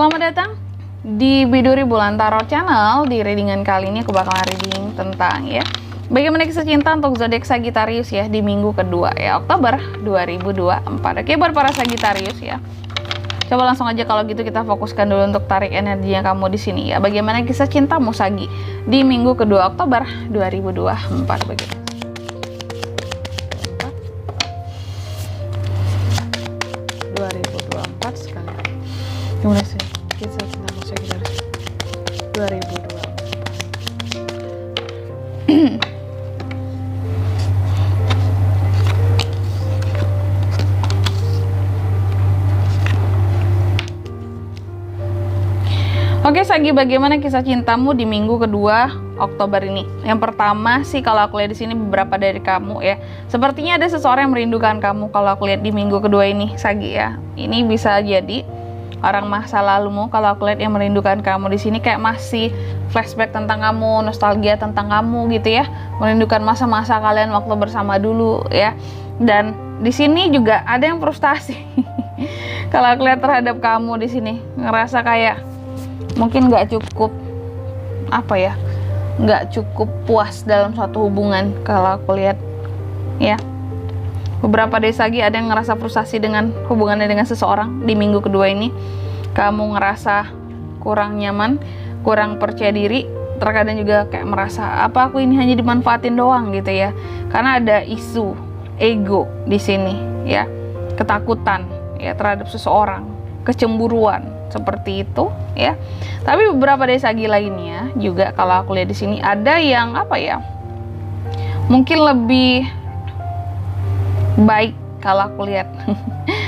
Selamat datang di Biduri Bulan Tarot Channel. Di readingan kali ini aku bakalan reading tentang bagaimana kisah cinta untuk zodiak Sagittarius ya di minggu kedua Oktober 2024. Oke, buat para Sagittarius ya. Coba langsung aja kalau gitu kita fokuskan dulu untuk tarik energinya kamu di sini ya. Bagaimana kisah cintamu Sagi di minggu kedua Oktober 2024 begitu. 2024 sekali. Gimana sih kisah cintamu Sagittarius 2024? Oke Sagi, bagaimana kisah cintamu di minggu kedua Oktober ini? Yang pertama sih kalau aku lihat di sini beberapa dari kamu ya, sepertinya ada seseorang yang merindukan kamu kalau aku lihat di minggu kedua ini Sagi ya. Ini bisa jadi orang masa lalumu kalau aku lihat yang merindukan kamu di sini, kayak masih flashback tentang kamu, nostalgia tentang kamu gitu ya, merindukan masa-masa kalian waktu bersama dulu ya. Dan di sini juga ada yang frustasi kalau aku lihat terhadap kamu di sini, ngerasa kayak mungkin nggak cukup nggak cukup puas dalam suatu hubungan kalau aku lihat ya. Beberapa dari Sagi ada yang ngerasa frustasi dengan hubungannya dengan seseorang di minggu kedua ini. Kamu ngerasa kurang nyaman, kurang percaya diri, terkadang juga kayak merasa apa aku ini hanya dimanfaatin doang gitu ya, karena ada isu ego di sini ya, ketakutan ya terhadap seseorang, kecemburuan seperti itu ya. Tapi beberapa dari Sagi lainnya juga kalau aku lihat di sini ada yang mungkin lebih baik kalau aku lihat.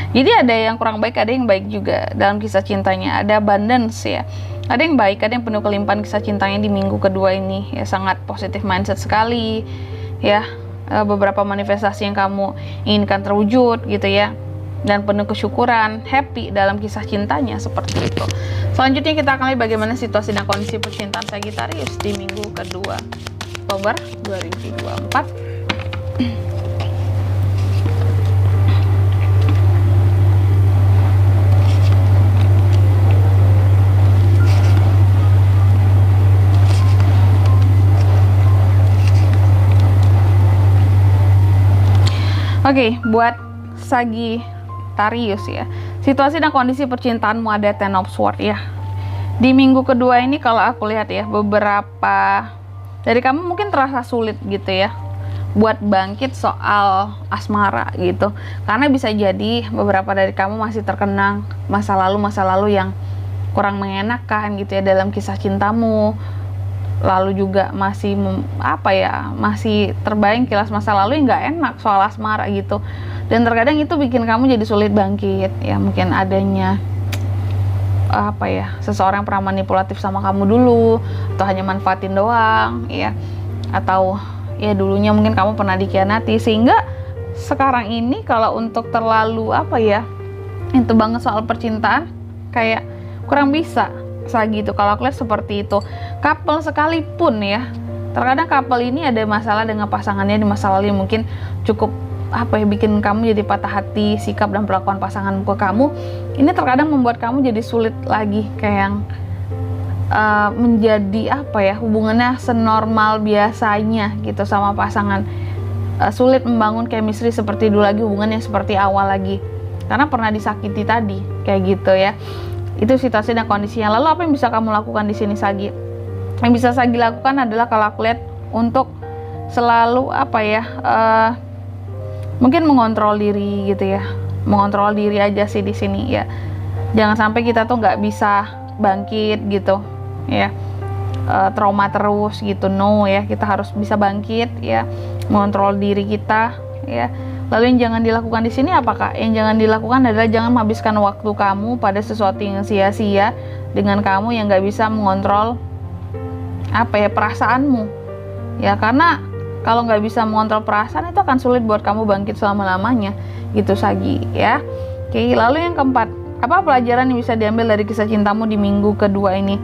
Jadi ada yang kurang baik, ada yang baik juga dalam kisah cintanya. Ada abundance ya, ada yang baik, ada yang penuh kelimpahan kisah cintanya di minggu kedua ini ya, sangat positif mindset sekali ya. Beberapa manifestasi yang kamu inginkan terwujud gitu ya, dan penuh kesyukuran, happy dalam kisah cintanya seperti itu. Selanjutnya kita akan lihat bagaimana situasi dan kondisi percintaan Sagittarius di minggu kedua Oktober 2024. Oke, buat Sagittarius ya, situasi dan kondisi percintaanmu ada Ten of Swords ya. Di minggu kedua ini kalau aku lihat ya, beberapa dari kamu mungkin terasa sulit gitu ya buat bangkit soal asmara gitu, karena bisa jadi beberapa dari kamu masih terkenang masa lalu yang kurang mengenakan gitu ya dalam kisah cintamu. Lalu juga masih masih terbayang kilas masa lalu yang nggak enak soal asmara gitu, dan terkadang itu bikin kamu jadi sulit bangkit ya. Mungkin adanya seseorang yang pernah manipulatif sama kamu dulu, atau hanya manfaatin doang ya, atau ya dulunya mungkin kamu pernah dikhianati, sehingga sekarang ini kalau untuk terlalu itu banget soal percintaan kayak kurang bisa Sagi itu. Kalau aku lihat seperti itu. Couple sekalipun ya, terkadang couple ini ada masalah dengan pasangannya di masa lalu yang mungkin cukup bikin kamu jadi patah hati. Sikap dan perlakuan pasangan ke kamu ini terkadang membuat kamu jadi sulit lagi kayak yang menjadi hubungannya senormal biasanya gitu sama pasangan. Sulit membangun chemistry seperti dulu lagi, hubungan yang seperti awal lagi, karena pernah disakiti tadi kayak gitu ya. Itu situasi dan kondisinya. Lalu apa yang bisa kamu lakukan di sini Sagi? Yang bisa Sagi lakukan adalah kalau aku lihat untuk selalu mungkin mengontrol diri gitu ya. Mengontrol diri aja sih di sini ya. Jangan sampai kita tuh nggak bisa bangkit gitu ya. Trauma terus gitu, no ya. Kita harus bisa bangkit ya. Mengontrol diri kita ya. Lalu yang jangan dilakukan di sini apakah? Yang jangan dilakukan adalah jangan menghabiskan waktu kamu pada sesuatu yang sia-sia dengan kamu yang nggak bisa mengontrol perasaanmu ya. Karena kalau nggak bisa mengontrol perasaan itu akan sulit buat kamu bangkit selama-lamanya gitu Sagi ya. Oke, lalu yang keempat, apa pelajaran yang bisa diambil dari kisah cintamu di minggu kedua ini?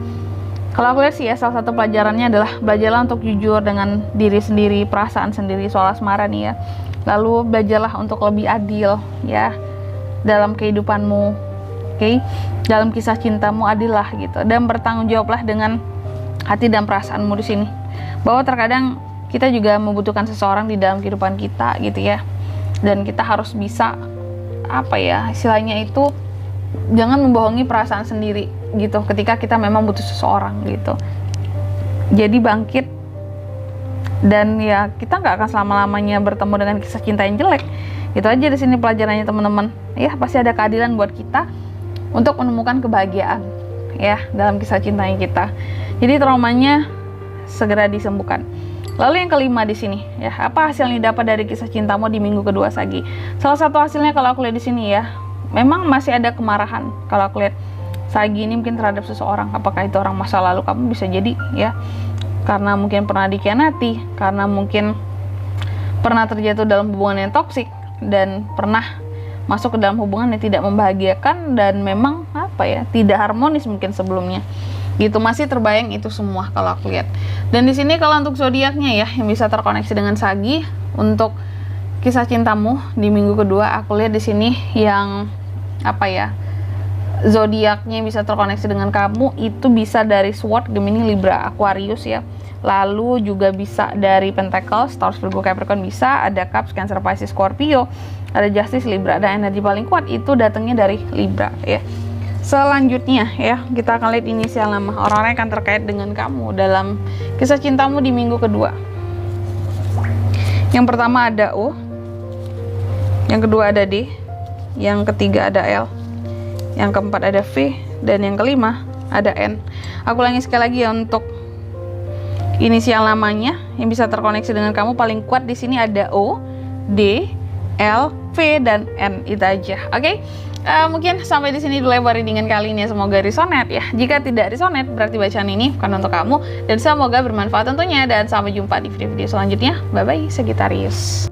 Kalau aku lihat sih ya, salah satu pelajarannya adalah belajarlah untuk jujur dengan diri sendiri, perasaan sendiri soal asmara nih ya. Lalu belajarlah untuk lebih adil ya dalam kehidupanmu Oke, dalam kisah cintamu adillah gitu, dan bertanggung jawablah dengan hati dan perasaanmu di sini. Bahwa terkadang kita juga membutuhkan seseorang di dalam kehidupan kita gitu ya. Dan kita harus bisa apa ya, istilahnya itu jangan membohongi perasaan sendiri gitu ketika kita memang butuh seseorang gitu. Jadi bangkit, dan ya kita nggak akan selama-lamanya bertemu dengan kisah cinta yang jelek. Itu aja di sini pelajarannya teman-teman. Ya, pasti ada keadilan buat kita untuk menemukan kebahagiaan ya dalam kisah cintanya kita. Jadi traumanya segera disembuhkan. Lalu yang kelima di sini ya, apa hasil yang didapat dari kisah cintamu di minggu kedua Sagi? Salah satu hasilnya kalau aku lihat di sini ya, memang masih ada kemarahan. Kalau aku lihat Sagi ini mungkin terhadap seseorang, apakah itu orang masa lalu kamu, bisa jadi ya, karena mungkin pernah dikhianati, karena mungkin pernah terjatuh dalam hubungan yang toksik, dan pernah masuk ke dalam hubungan yang tidak membahagiakan dan memang apa ya, tidak harmonis mungkin sebelumnya gitu. Masih terbayang itu semua kalau aku lihat. Dan di sini kalau untuk zodiaknya ya yang bisa terkoneksi dengan Sagi untuk kisah cintamu di minggu kedua, aku lihat di sini yang apa ya, zodiaknya bisa terkoneksi dengan kamu itu bisa dari Sword, Gemini, Libra, Aquarius ya. Lalu juga bisa dari Pentacles, Taurus, Virgo, Capricorn, bisa ada Cups, Cancer, Pisces, Scorpio, ada Justice, Libra. Dan energi paling kuat itu datangnya dari Libra ya. Selanjutnya ya, kita akan lihat inisial nama orang-orang yang akan terkait dengan kamu dalam kisah cintamu di minggu kedua. Yang pertama ada O, yang kedua ada D, yang ketiga ada L, yang keempat ada V, dan yang kelima ada N. Aku ulangi sekali lagi ya, untuk inisial namanya yang bisa terkoneksi dengan kamu paling kuat di sini ada O, D, L, V, dan N. Itu aja. Oke? Mungkin sampai di sini dulu ya readingan kali ini ya. Semoga resonate ya. Jika tidak resonate berarti bacaan ini bukan untuk kamu, dan semoga bermanfaat tentunya, dan sampai jumpa di video-video selanjutnya. Bye bye Sagittarius.